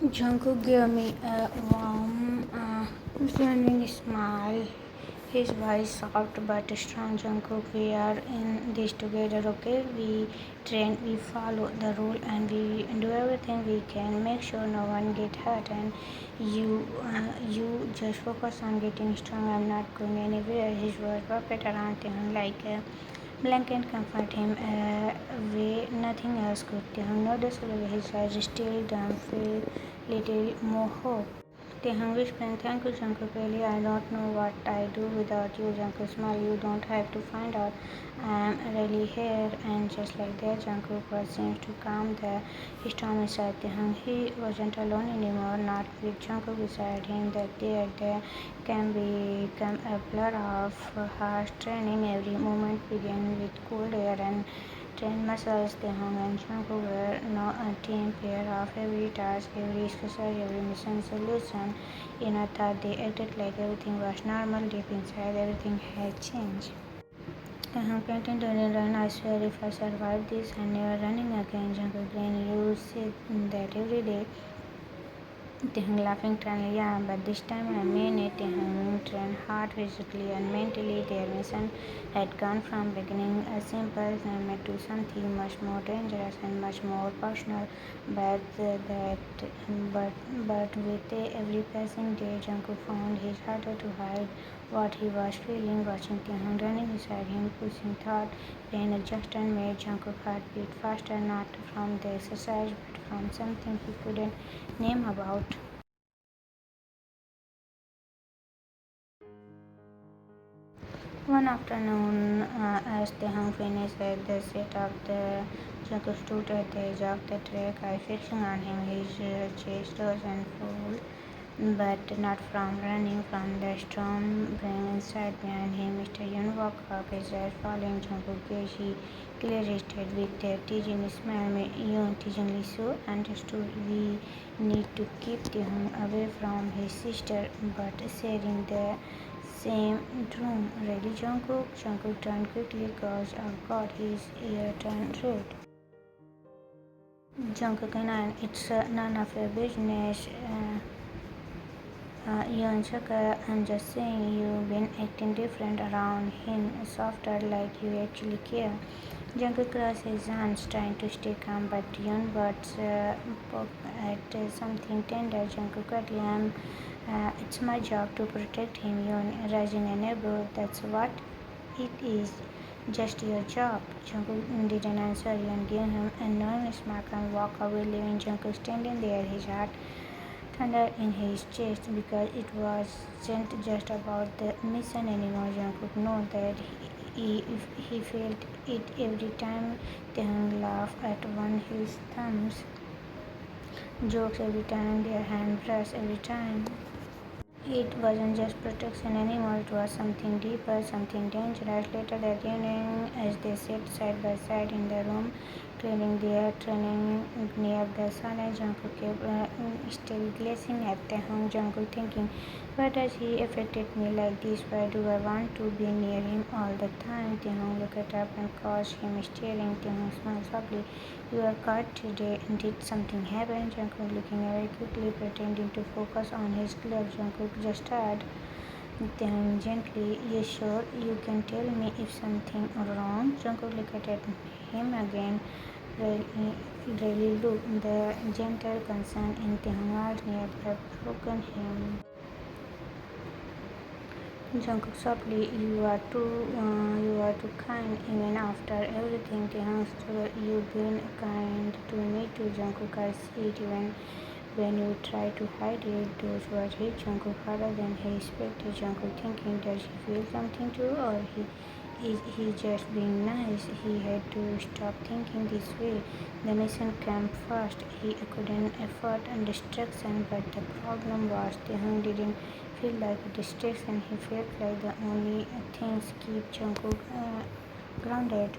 Jungkook gave me a warm, reassuring smile. His voice soft but strong. Jungkook, we are in this together, okay? We train, we follow the rule, and we do everything we can. Make sure no one get hurt, and you just focus on getting strong. I'm not going anywhere. His words wrapped around him like a blanket comfort him way nothing else could. Taehyung noticeably his eyes still don't feel little more hope. Taehyung whispered, thank you Jungkook, really I don't know what I do without you. Jungkook smiled, you don't have to find out. I'm really here. And just like that Jungkook was seems to calm the storm inside Taehyung. He wasn't alone anymore, not with Jungkook beside him. That there can become a blur of harsh training. Every moment began with cold air and trained muscles. Taehyung and Jungkook were now a team player of every task, every exercise, every mission solution. In a thought, they acted like everything was normal. Deep inside, everything had changed. Taehyung painted don't run. I swear if I survive this, I'm never running again. Jungkook grinned. You say that every day. Taehyung laughing turned, yeah, but this time I mean it. Taehyung trained hard physically and mentally. Their mission had gone from beginning a simple assignment to something much more dangerous and much more personal. But but with every passing day, Jungkook found it harder to hide what he was feeling. Watching Taehyung running beside him, pushing thought, pain, exhaustion made Jungkook's heart beat faster, not from the exercise, but from something he couldn't name about. One afternoon, as Taehyung finished at the set of the Jungkook stood at the edge of the track, I fixing on him. His chest rose and full, but not from running, from the storm brewing inside. Behind him, Mr. Yoon walked up, his eyes following Jungkook gaze. He clearly stared with a teasing smile. Yoon teasingly so understood we need to keep Taehyung away from his sister, but sharing the same room. Really, Jungkook? Jungkook turned quickly, cause oh god, his ear turned red. Jungkook and it's none of your business. Yoon Sucker, I'm just saying you've been acting different around him, softer, like you actually care. Jungkook crossed his hands, trying to stay calm, but Yoon butts poked at something tender. Jungkook quickly, it's my job to protect him. Yoon, raising an eyebrow, that's what it is. Just your job. Jungkook didn't answer. Yoon gave him a knowing smack and walked away, leaving Jungkook standing there, his heart thunder in his chest, because it wasn't just about the mission anymore. Jungkook knew that he felt it every time Taehyung laughed at one his thumbs, jokes every time their hand brushed every time. It wasn't just protection anymore, it was something deeper, something dangerous. Later that evening, as they sat side by side in the room, cleaning their training near the silent, Jungkook kept still gazing at Taehyung. Jungkook thinking, why does he affected me like this? Why do I want to be near him all the time? Taehyung looked up and caught him staring. Taehyung smiled softly. You are caught today. Did something happen? Jungkook looking away quickly, pretending to focus on his glove. Jungkook just stared. Then gently, you sure you can tell me if something wrong? Jungkook looked at him again. Really look the gentle concern in Taehyung's eyes near the broken him. Jungkook softly, you are too kind. Even after everything, Taehyung stood. You've been kind to me too, Jungkook. I see it even when you try to hide it. Those words hit Jungkook harder than he expected. Jungkook thinking, does he feel something too, or is he just being nice? He had to stop thinking this way. The mission came first. He couldn't afford a distraction, but the problem was Taehyung didn't feel like a distraction. He felt like the only things keep Jungkook grounded.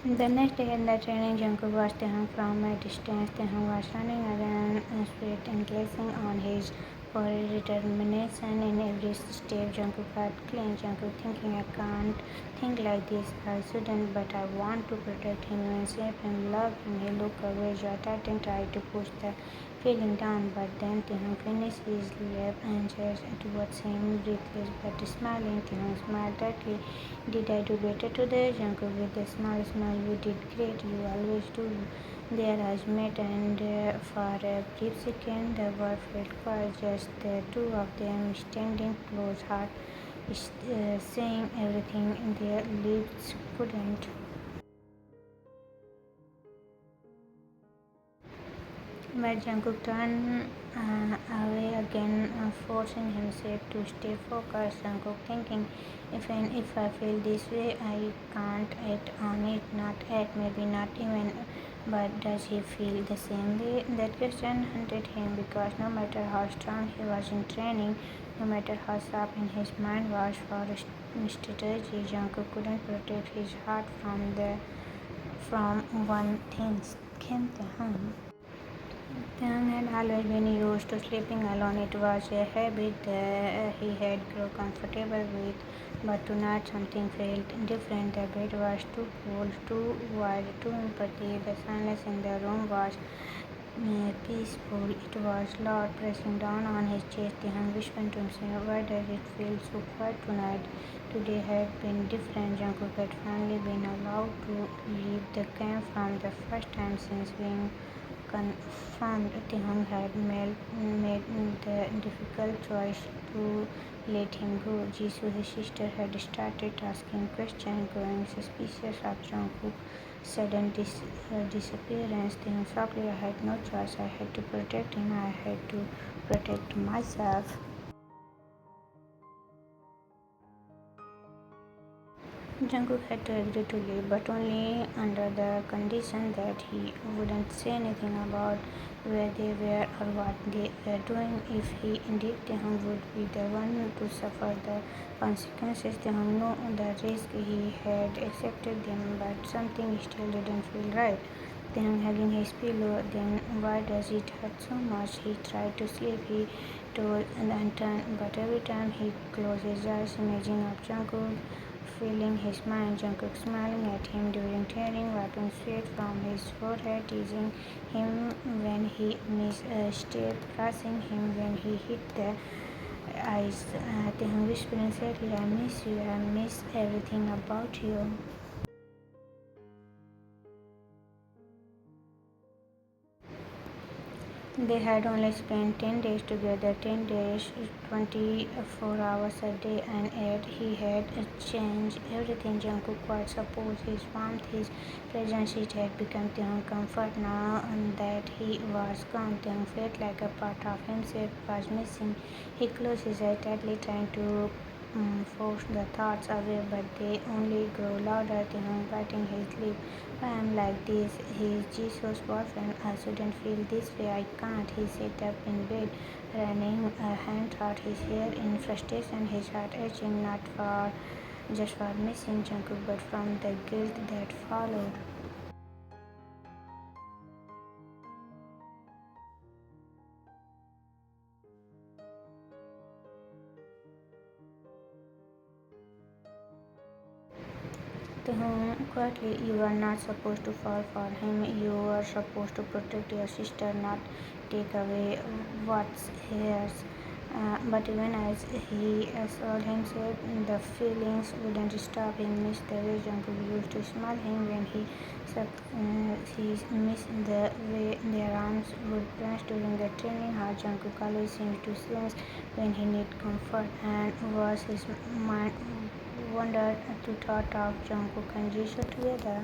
The next day in the training, Jungkook watched Taehyung from a distance. Taehyung was running around, sweat and glazing on his for determination in every step. Jungkook had claimed Jungkook thinking, I can't think like this, I shouldn't, but I want to protect him and save him, love him. He looked away. Titan tried to push the feeling down, but then Taehyung finished his lap and just towards him, breathless but smiling. Taehyung smiled tightly. Did I do better today? Jungkook with a smile, you did great, you always do. Their eyes met, and for a brief second the world felt quiet, just the two of them standing close, heart saying everything their lips couldn't. But Jungkook turned away again, forcing himself to stay focused. Jungkook thinking, even if I feel this way, I can't act on it. Not act, maybe not even. But does he feel the same way? That question haunted him because no matter how strong he was in training, no matter how sharp in his mind was for strategy, Jungkook couldn't protect his heart from one thing. Kim Tae-hung. Taehyung had always been used to sleeping alone. It was a habit that he had grown comfortable with. But tonight something felt different. The bed was too cool, too wide, too empty. The silence in the room was peaceful. It was loud, pressing down on his chest. Taehyung whispered to himself, why does it feel so quiet tonight? Today had been different. Jungkook had finally been allowed to leave the camp from the first time since being confirmed. Taehyung had made the difficult choice to let him go. Jisoo, his sister, had started asking questions, growing suspicious of Jungkook's sudden disappearance. Taehyung softly, I had no choice. I had to protect him. I had to protect myself. Jungkook had to agree to leave, but only under the condition that he wouldn't say anything about where they were or what they were doing. If he did, Taehyung would be the one to suffer the consequences. Taehyung knew the risk. He had accepted them, but something still didn't feel right. Taehyung hugging his pillow. Then why does it hurt so much? He tried to sleep. He told and turned, but every time he closed his eyes, imagining of Jungkook filling his mind, Jungkook smiling at him during training, wiping sweat from his forehead, teasing him when he missed a step, cursing him when he hit the ice. Taehyung whispering sadly, I miss you, I miss everything about you. They had only spent 10 days together, 10 days, 24 hours a day, and yet he had changed everything. Jungkook quite supposed his warmth, his presence, it had become Taehyung's comfort. Now that he was gone, Taehyung felt like a part of himself was missing. He closed his eyes tightly, trying to force the thoughts away, but they only grow louder. Taehyung biting his lip. I am like this. He's Jesus' boyfriend. I shouldn't feel this way. I can't. He sat up in bed, running a hand through his hair in frustration, his heart aching not for just for missing Jungkook, but from the guilt that followed. Quietly, you are not supposed to fall for him. You are supposed to protect your sister, not take away what's hers. But even as he assured himself, the feelings wouldn't stop. He missed the way Jungkook used to smile him when he missed the way their arms would dance during the training. How Jungkook always seemed to sense when he needed comfort, and was his mind wandered to thought of Jungkook and Jisoo together.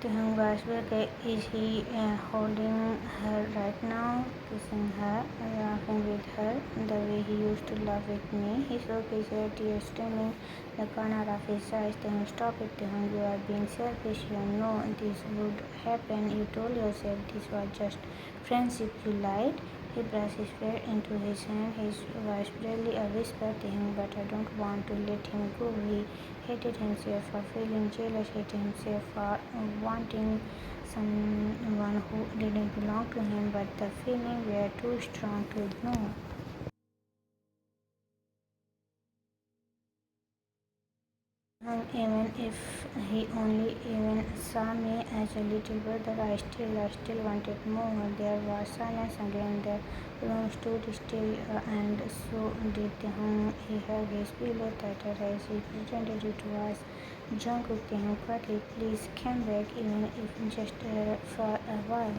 Taehyung was okay. Is he holding her right now, kissing her, laughing with her, the way he used to laugh with me? He shook his head, tears staining the corner of his eyes. Taehyung, stop it, Taehyung. You are being selfish. You know this would happen. You told yourself this was just friendship. You lied. He brushed his hair into his hand, his voice barely a whisper to him, but I don't want to let him go. He hated himself for feeling jealous, hated himself for wanting someone who didn't belong to him, but the feelings were too strong to ignore. Even if he only even saw me as a little brother, I still wanted more. There was silence again. The room stood still, and so did the home. He hugged his pillow tighter as he pretended it was Jungkook to him quietly. Please come back, even if just for a while.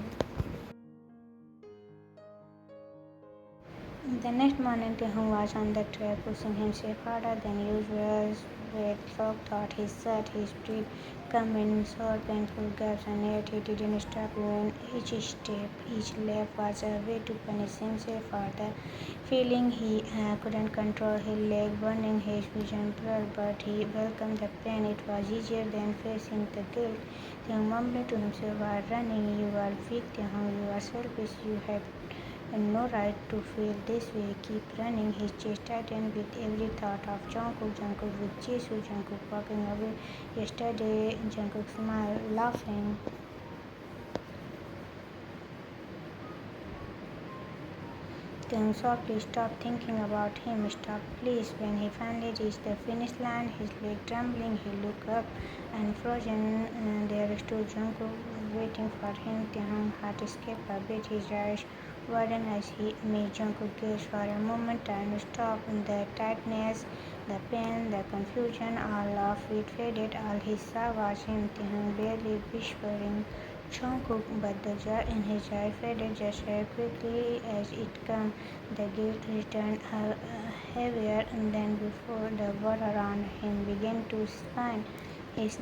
The next morning, Taehoon was on the track, pushing himself harder than usual. Sweat clogged out his shirt, his breath came in short, painful gasps, and yet he didn't stop even each step. Each lap was a way to punish himself for the feeling he couldn't control. His leg burning, his vision blurred, but he welcomed the pain. It was easier than facing the guilt. Taehoon mumbled to himself while running, "You are weak, Taehoon. You are selfish. You have and no right to feel this way." Keep running. His chest tightened with every thought of Jungkook. Jungkook with Jisoo. Jungkook walking away. Yesterday, Jungkook smiled, laughing. Then softly, "Stop thinking about him. Stop, please." When he finally reached the finish line, his leg trembling, he looked up and frozen. There stood Jungkook, waiting for him. Taehoon's heart escaped a bit. His eyes widened as he met Jungkook's gaze. For a moment, time stopped. The tightness, the pain, the confusion, all of it faded. All he saw was him. Taehoon barely whispering Jungkook, but the joy in his eye faded just as quickly as it came. The guilt returned heavier than before. The world around him began to spin. His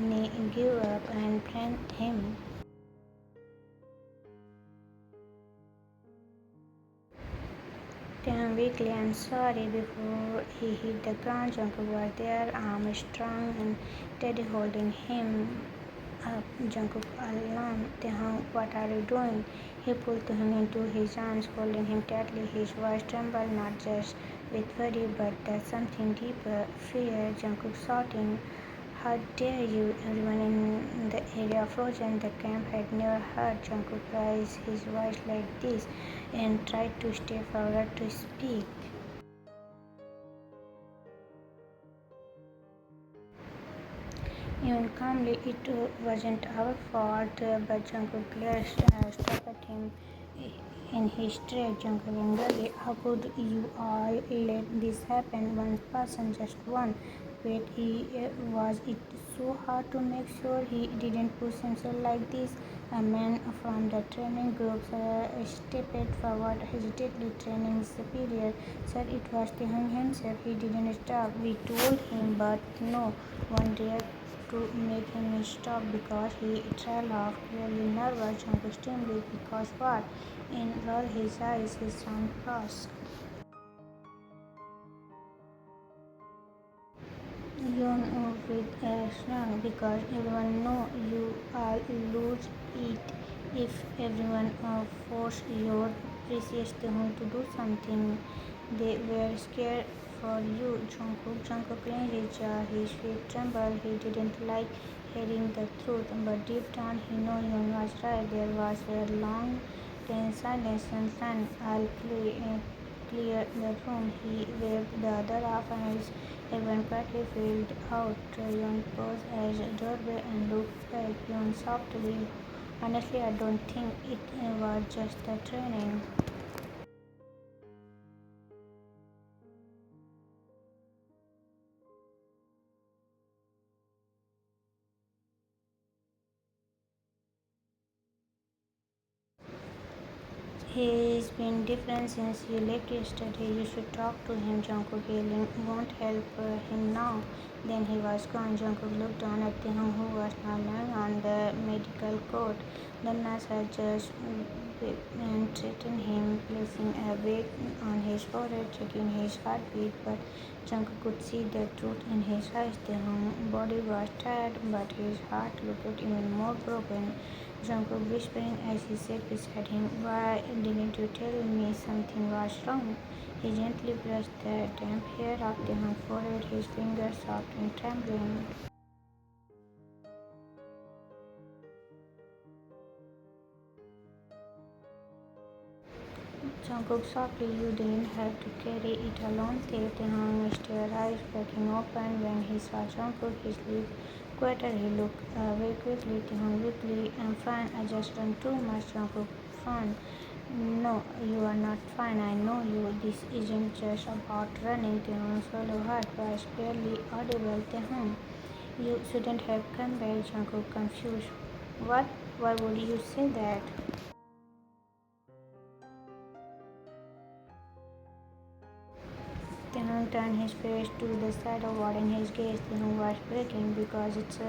knee gave up and bent him. Then weakly, "I'm sorry." Before he hit the ground, Jungkook was there, arm strong and steady, holding him up. Jungkook alarmed. "Taehoon, what are you doing?" He pulled him into his arms, holding him tightly. His voice trembled, not just with worry, but something deeper, fear. Jungkook shouting, "How dare you!" Everyone in the area frozen. The camp had never heard Jungkook raise his voice like this, and tried to step forward to speak. Even calmly, "It wasn't our fault." But Jungkook glared, struck at him in his tracks. Jungkook angrily, "How could you all let this happen? One person, just one." Wait, was it so hard to make sure he didn't push himself like this? A man from the training group stepped forward hesitantly. "Training superior, sir, it was Taehoon himself. He didn't stop. We told him, but no one dared to make him stop because he trailed off, clearly nervous." Jungkook extremely, "Because what?" In rolled his eyes, his sound crossed. "You know with a strong, because everyone know you all lose it if everyone force your precious Taehoon to do something. They were scared for you." Jungkook clenched his jaw, his feet trembled. He didn't like hearing the truth, but deep down he knew Yoon was right. There was a long, tense silence, and then all clear the room. He waved the other off as everyone quietly filed out. Yoon paused at the doorway and looked back. Yoon softly, "Honestly, I don't think it was just the training." "He's been different since you left yesterday. You should talk to him." Jungkook yelling, "Won't help him now." Then he was gone. Jungkook looked down at Taehoon, who was now lying on the medical coat. The nurse had just and threatened him, placing a weight on his forehead, checking his heartbeat. But Jungkook could see the truth in his eyes. The body was tired, but his heart looked even more broken. Jungkook whispering as he sat beside him, "Why didn't you tell me something was wrong?" He gently brushed the damp hair off the forehead, his fingers soft and trembling. Jungkook softly, "You didn't have to carry it alone." Taekook missed her eyes cracking open when he saw Jungkook. His lips quieted. He looked away quickly. Taekook weakly, "I'm fine. I just done too much." Jungkook frowned. "No, you are not fine. I know you. This isn't just about running." Taekook's solo heart was barely audible. "Taekook, you shouldn't have come back." Jungkook confused. "What? Why would you say that?" Taehoon turned his face to the side, avoiding his gaze. Taehoon was breaking because it's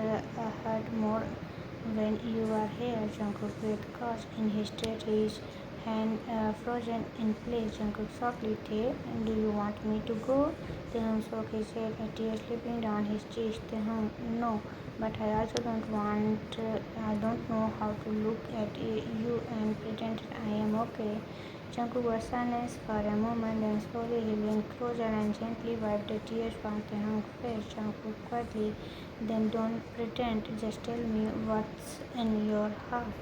hurt more when you are here. Jungkook breathed caught in his throat, his hand frozen in place. Jungkook softly, "Tae, do you want me to go?" Taehoon shook his head, a tear slipping down his cheeks. Taehoon, "No, but I also don't want. I don't know how to look at you and pretend I am okay." Jungkook was silent for a moment, then slowly he leaned closer and gently wiped the tears from Taehoon's face. Jungkook quietly, "Then don't pretend, just tell me what's in your heart."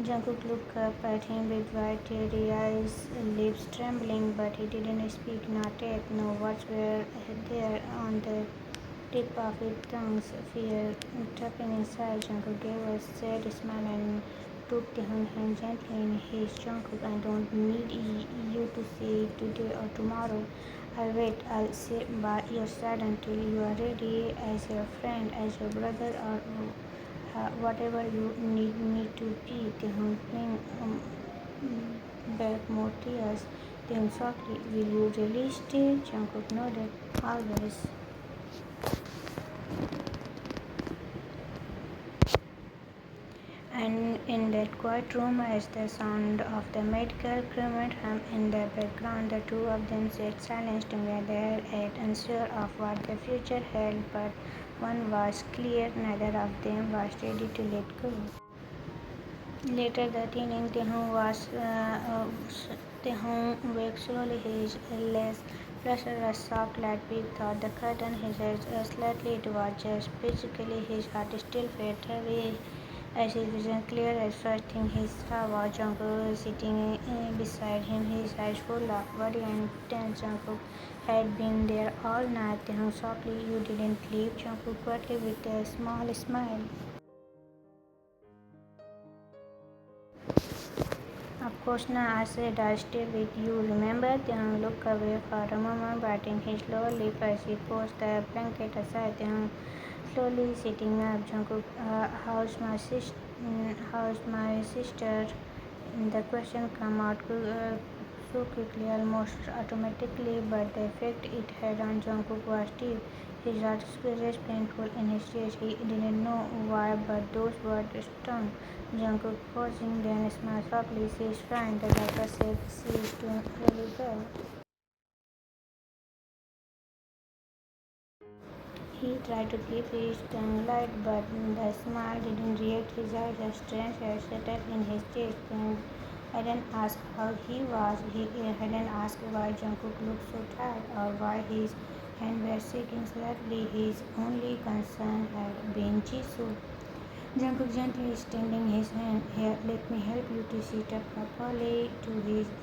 Jungkook looked up at him with wide teary eyes, lips trembling, but he didn't speak, not yet. No words were there on the tip of his tongue. Fear trapping inside. Jungkook gave a sad smile and took Taehoon's hand gently in his. "Jungkook, I don't need you to say it today or tomorrow. I'll wait. I'll stay by your side until you are ready, as your friend, as your brother, or whatever you need me to be." Taehoon bring back more tears. Then softly, "Will you really stay?" Jungkook nodded. "Always." And in that quiet room, as the sound of the medical equipment hummed in the background, the two of them sat silent together, yet unsure of what the future held. But one was clear, neither of them was ready to let go. Later that evening, Taehoon waked slowly. His eyelids flushed, a soft light peeked through the curtain. His head slightly. It was just physically. His heart still felt heavy. As his vision cleared, the first thing he saw was Jungkook sitting beside him, his eyes full of worry and tense. Jungkook had been there all night. Taehoon softly, "You didn't leave." Jungkook quietly with a small smile. "Of course not," I said. "I'll stay with you. Remember?" Taehoon looked away for a moment, biting his lower lip as he pushed the blanket aside. Taehoon slowly sitting up. Jungkook, how's my sister?" The question came out so quickly, almost automatically, but the effect it had on Jungkook was deep. His heart raced painful in his chest. He didn't know why, but those words stung. Jungkook pausing, then smiled softly. "She's fine. The doctor said she's doing really well." He tried to keep his tongue light, but the smile didn't react. His eyes a strange had settled in his chest, and hadn't asked how he was. He hadn't asked why Jungkook looked so tired, or why his hands were shaking slightly. His only concern had been Jisoo. Jungkook gently extending his hand. "Here, let me help you to sit up properly." To his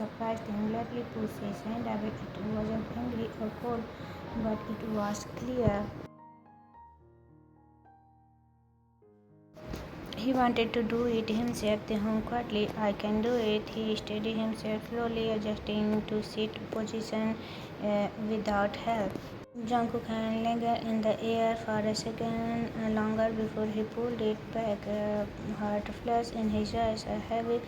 surprise, he lightly pushed his hand away. It wasn't angry or cold, but it was clear. He wanted to do it himself. Taehoon quietly, "I can do it." He steadied himself slowly, adjusting to sit position without help. Jungkook hand lingered in the air for a second longer before he pulled it back. Heart flashed in his eyes. A heavy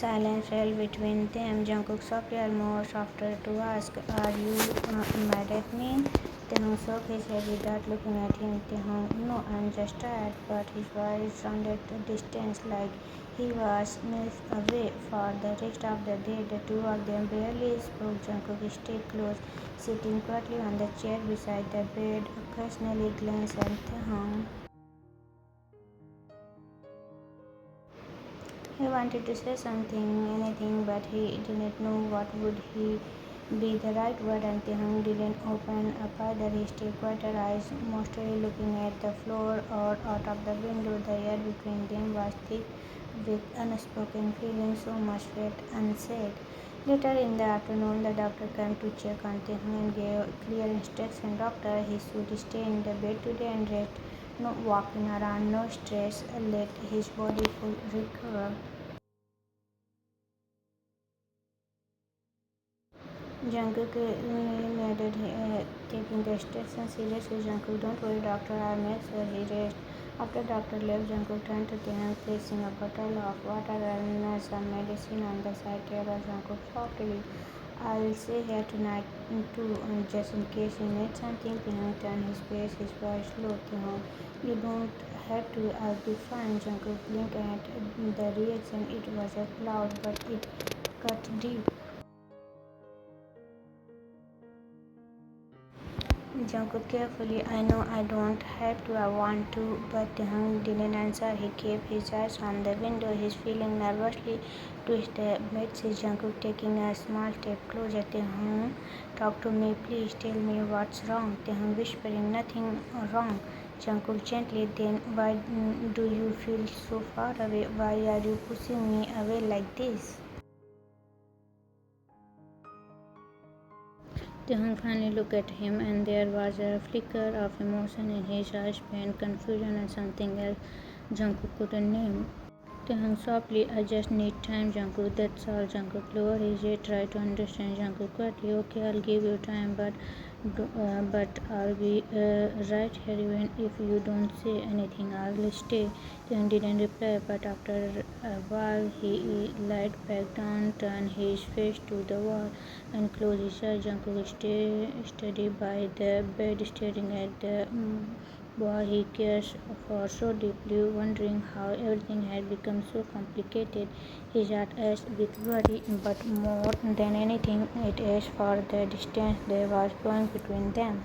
silence fell between them. Jungkook softly, almost after to ask, "Are you mad at me?" Taehyung shook his head without looking at him. Taehyung, no, I'm just tired. But his voice sounded distant, like he was miles away. For the rest of the day, the two of them barely spoke. Jungkook stayed close, sitting quietly on the chair beside the bed, occasionally glanced at Taehyung. He wanted to say something, anything, but he didn't know what would he be the right word, and Taehyung didn't open up either. He stayed quiet, eyes mostly looking at the floor or out of the window. The air between them was thick with unspoken feelings, so much felt unsaid. Later in the afternoon, the doctor came to check on Taehyung and gave clear instruction. Doctor, he should stay in the bed today and rest. No walking around, no stress. Let his body full recover. Jungkook nodded, taking the instructions seriously. Jungkook, don't worry, doctor. I'll make sure he rests. After doctor left, Jungkook turned to Taehyung, placing a bottle of water and some medicine on the side table. Jungkook softly, I'll stay here tonight too, just in case you need something. Taehyung turned his face, his voice low. Taehyung, you don't have to. I'll be fine. Jungkook blinked at the reaction. It was a cloud, but it cut deep. Jungkook carefully, I know I don't have to, I want to, but Taehyung didn't answer. He kept his eyes on the window, his feeling nervously twist the bedsheet. Jungkook taking a small step closer. Taehyung, talk to me, please tell me what's wrong. Taehyung whispering, nothing wrong. Jungkook gently, then why do you feel so far away? Why are you pushing me away like this? Taehyung finally looked at him, and there was a flicker of emotion in his eyes, pain, confusion, and something else Jungkook couldn't name. Taehyung softly, I just need time, Jungkook, that's all. Jungkook lowered his head, tried to understand. Jungkook quietly, okay, I'll give you time, but I'll be right here even if you don't say anything. I'll stay. Taehyung didn't reply, but after a while he lied back down, turned his face to the wall, and closed his eyes. Jungkook stayed steady by the bed, staring at the boy he cares for so deeply, wondering how everything had become so complicated. His heart ached with worry, but more than anything, it ached for the distance there was growing between them.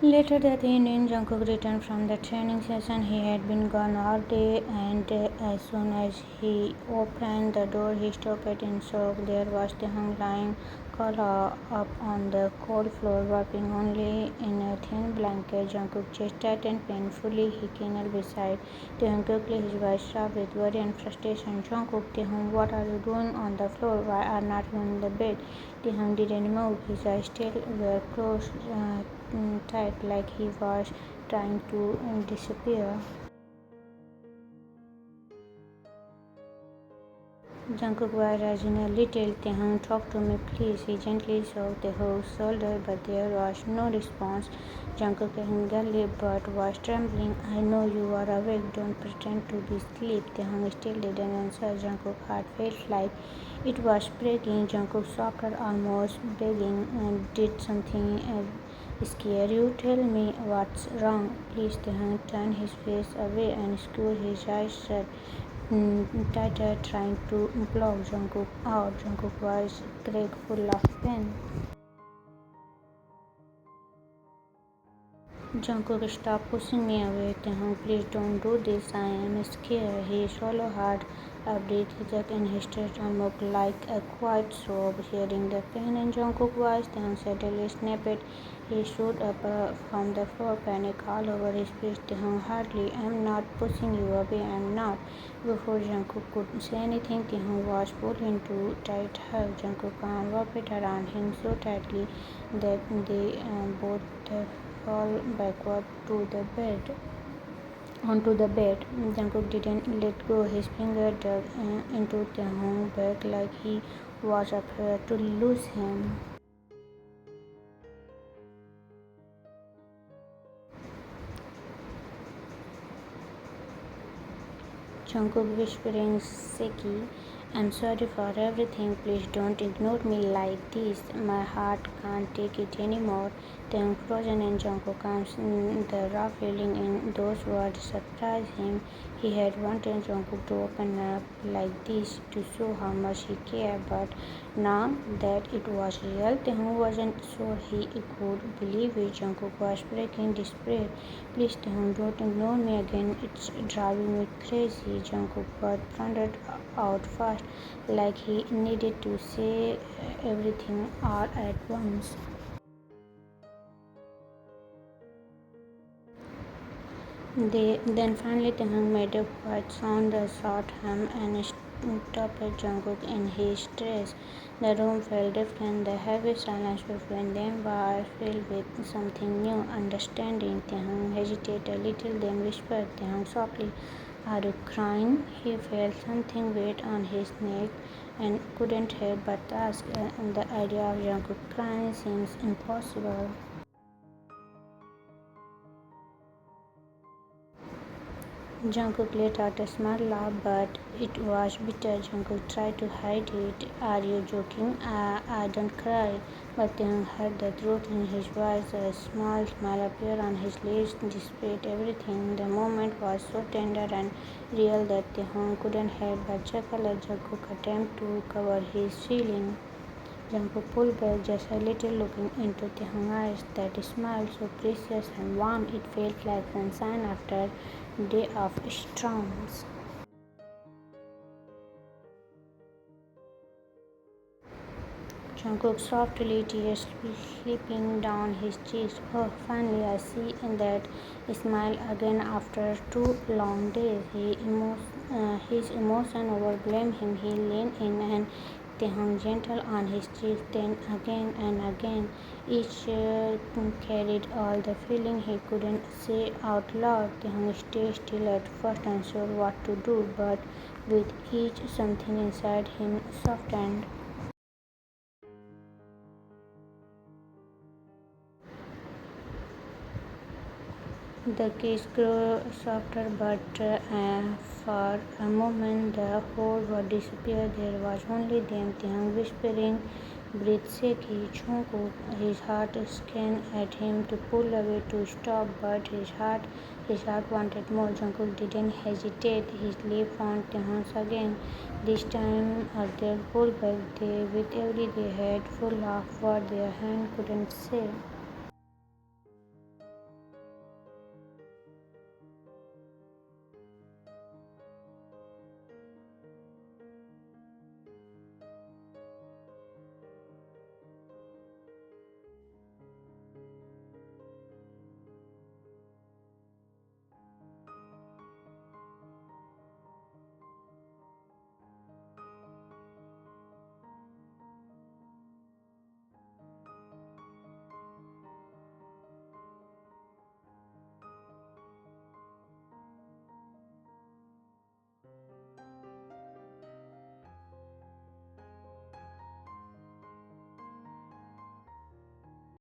Later that evening, Jungkook returned from the training session. He had been gone all day, and as soon as he opened the door, he stopped in shock. There was Taehyung lying curled up on the cold floor, wrapping only in a thin blanket. Jungkook's chest tightened painfully. He knelt beside Taehyung quickly, his voice sharp with worry and frustration. Jungkook, Taehyung, what are you doing on the floor? Why are not you in the bed? Taehyung didn't move. His eyes still were closed tight, like he was trying to disappear. Jungkook was rising a little. Taehyung, talk to me, please. He gently stroked Taehyung's shoulder, but there was no response. Jungkook angrily but was trembling. I know you are awake. Don't pretend to be asleep. Taehyung still didn't answer. Jungkook's heart felt like it was breaking. Jungkook softer, almost begging, did something scare you? Tell me what's wrong, please. Taehyung turned his face away and screwed his eyes shut tighter, trying to block Jungkook out. Jungkook was cracked, full of pain. Jungkook, stop pushing me away. Taehyung, please don't do this. I am scared. He swallowed hard, breathed thick in his chest, almost like a quiet sob. Hearing the pain in Jungkook's voice, Taehyung suddenly snapped. He stood up from the floor, panic all over his face. Taehyung, hardly. I'm not pushing you away. I'm not. Before Jungkook could say anything, Taehyung was pulled into a tight hug. Jungkook's arm wrapped around him so tightly that they both fall backward to the bed onto the bed. Jungkook didn't let go. His finger dug into Taehyung's back like he was afraid to lose him. Jungkook whispering shaky, I'm sorry for everything. Please don't ignore me like this. My heart can't take it anymore. Then frozen and Jungkook comes in. The raw feeling in those words surprised him. He had wanted Jungkook to open up like this to show how much he cared, but now that it was real, Taehoon wasn't sure he could believe it. Jungkook was breaking desperate. Please, Taehoon, don't ignore me again. It's driving me crazy. Jungkook but thundered out fast, like he needed to say everything all at once. Then finally Taehoon made a quiet sound, a short hum, and stopped Jungkook in his trace. The room felt different. The heavy silence between them was filled with something new, understanding. Taehoon hesitated a little, then whispered, Taehoon softly, are you crying? He felt something weight on his neck and couldn't help but ask, and the idea of Jungkook crying seems impossible. Jungkook let out a small laugh, but it was bitter. Jungkook tried to hide it. Are you joking? I don't cry. But Taehoon heard the truth in his voice. A small smile appeared on his lips, despite everything. The moment was so tender and real that Taehoon couldn't help but chuckle at Jungkook's attempt to cover his feeling. Jungkook pulled back just a little, looking into Taehoon's eyes. That smile, so precious and warm, it felt like sunshine after a day of storms. Jungkook softly, tears slipping down his cheeks. Oh, finally I see that smile again after 2 long days. His emotion overwhelmed him. He leaned in and hung gentle on his cheeks, then again and again. Each carried all the feeling he couldn't say out loud. Taehoon stayed still at first, unsure what to do, but with each something inside him softened. The kiss grew softer, but for a moment the whole world disappeared. There was only them, Taehoon whispering, breath shaky, Jungkook. His heart scanned at him to pull away to stop, but his heart wanted more. Jungkook didn't hesitate. His lips found Taehoon's again. This time they pulled back. With every they had full of what their hand couldn't say.